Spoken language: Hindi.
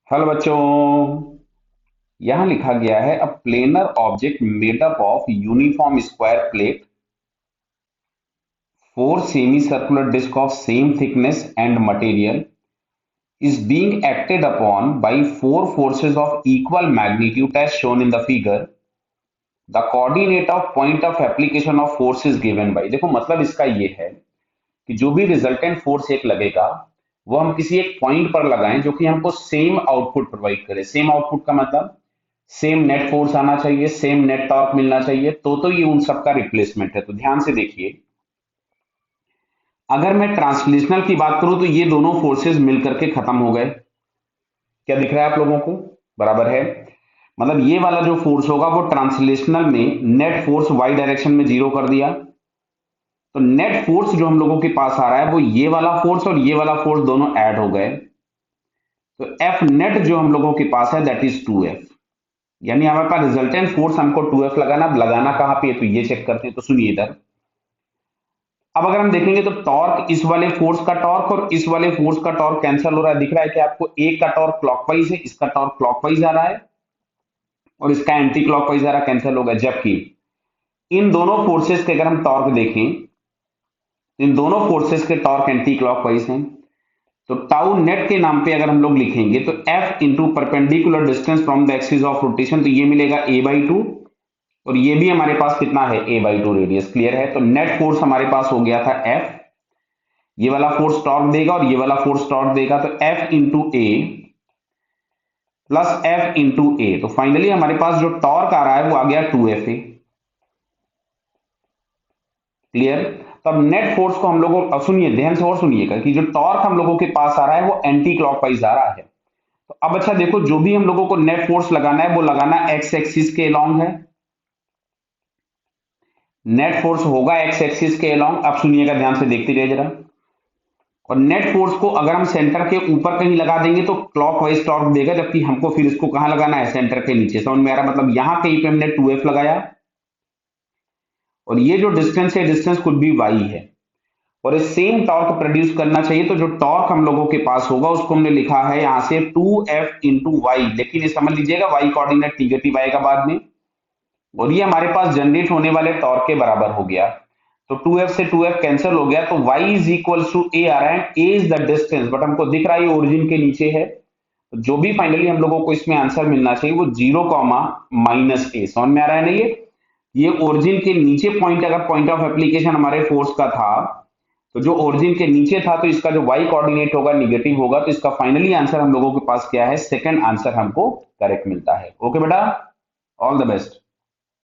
हेलो बच्चों। यहां लिखा गया है a planar object made up of uniform square plate, four semi circular disc of same thickness and material is being acted upon by four forces of equal magnitude as shown in the figure. The coordinate of point of application of force is given by। देखो मतलब इसका ये है कि जो भी रिजल्टेंट फोर्स एक लगेगा वो हम किसी एक पॉइंट पर लगाएं जो कि हमको सेम आउटपुट प्रोवाइड करे। सेम आउटपुट का मतलब सेम नेट फोर्स आना चाहिए, सेम नेट टॉर्क मिलना चाहिए, तो ये उन सब का रिप्लेसमेंट है। तो ध्यान से देखिए, अगर मैं ट्रांसलेशनल की बात करूं तो ये दोनों फोर्सेस मिलकर के खत्म हो गए। क्या दिख रहा है आप लोगों को? बराबर है। मतलब ये वाला जो फोर्स होगा वो ट्रांसलेशनल में नेट फोर्स वाई डायरेक्शन में जीरो कर दिया। तो नेट फोर्स जो हम लोगों के पास आ रहा है वो ये वाला फोर्स और ये वाला फोर्स दोनों ऐड हो गए। तो एफ नेट जो हम लोगों के पास है दैट इज 2F। यानी हमारे पास रिजल्टेंट फोर्स हमको 2F लगाना। अब लगाना कहां पे है तो ये चेक करते हैं। तो सुनिए इधर, अब अगर हम देखेंगे तो टॉर्क, इस वाले फोर्स का टॉर्क और इस वाले फोर्स का टॉर्क कैंसिल हो रहा है। दिख रहा है कि आपको एक का टॉर्क क्लॉकवाइज है, इसका टॉर्क क्लॉकवाइज आ रहा है और इसका एंटी क्लॉकवाइज आ रहा है, कैंसिल हो गया। जबकि इन दोनों फोर्सेस के अगर हम टॉर्क देखें, इन दोनों फोर्सेस के टॉर्क एंटी क्लॉकवाइज हैं। तो टाउ नेट के नाम पे अगर हम लोग लिखेंगे तो F into perpendicular distance from the axis of rotation, तो ये मिलेगा a/2 और ये भी हमारे पास कितना है a/2 रेडियस। क्लियर है? तो नेट फोर्स हमारे पास हो गया था F। ये वाला फोर्स टॉर्क देगा और ये वाला फोर्स टॉर्क देगा, तो F इंटू ए प्लस F इंटू ए। तो फाइनली हमारे पास जो टॉर्क आ रहा है वो आ गया 2FA। क्लियर? तो अब नेट फोर्स को हम लोगों, अब सुनिए ध्यान से और सुनिएगा कि जो टॉर्क हम लोगों के पास आ रहा है वो एंटी क्लॉकवाइज आ रहा है। तो अब अच्छा देखो, जो भी हम लोगों को नेट फोर्स लगाना है वो लगाना एक्स एक्सिस के अलोंग है। नेट फोर्स होगा एक्स एक्सिस के अलोंग। अब सुनिएगा ध्यान से, देखते रहिए जरा। और नेट फोर्स को अगर हम सेंटर के ऊपर कहीं लगा देंगे तो क्लॉकवाइज टॉर्क देगा, जबकि हमको फिर इसको कहां लगाना है? सेंटर के नीचे। समझ में आ रहा? मतलब यहां कहीं पे हमने 2F लगाया और ये जो डिस्टेंस है, डिस्टेंस कुछ भी y है और इस सेम टॉर्क प्रोड्यूस करना चाहिए। तो जो टॉर्क हम लोगों के पास होगा उसको हमने लिखा है यहां से 2F इंटू वाई। लेकिन ये समझ लीजिएगा y कोऑर्डिनेट निगेटिव आएगा बाद में और ये हमारे पास जनरेट होने वाले टॉर्क के बराबर हो गया। तो 2F से 2F कैंसिल हो गया, तो y is equal to a आ रहा है। a is the distance, but हमको दिख रहा है ये ओरिजिन के नीचे है। तो जो भी फाइनली हम लोगों को इसमें आंसर मिलना चाहिए वो 0, -a। समझ में आ रहा है ना? ये ओरिजिन के नीचे पॉइंट, अगर पॉइंट ऑफ एप्लीकेशन हमारे फोर्स का था तो जो ओरिजिन के नीचे था तो इसका जो y कोऑर्डिनेट होगा निगेटिव होगा। तो इसका फाइनली आंसर हम लोगों के पास क्या है? सेकंड आंसर हमको करेक्ट मिलता है। ओके बेटा, ऑल द बेस्ट।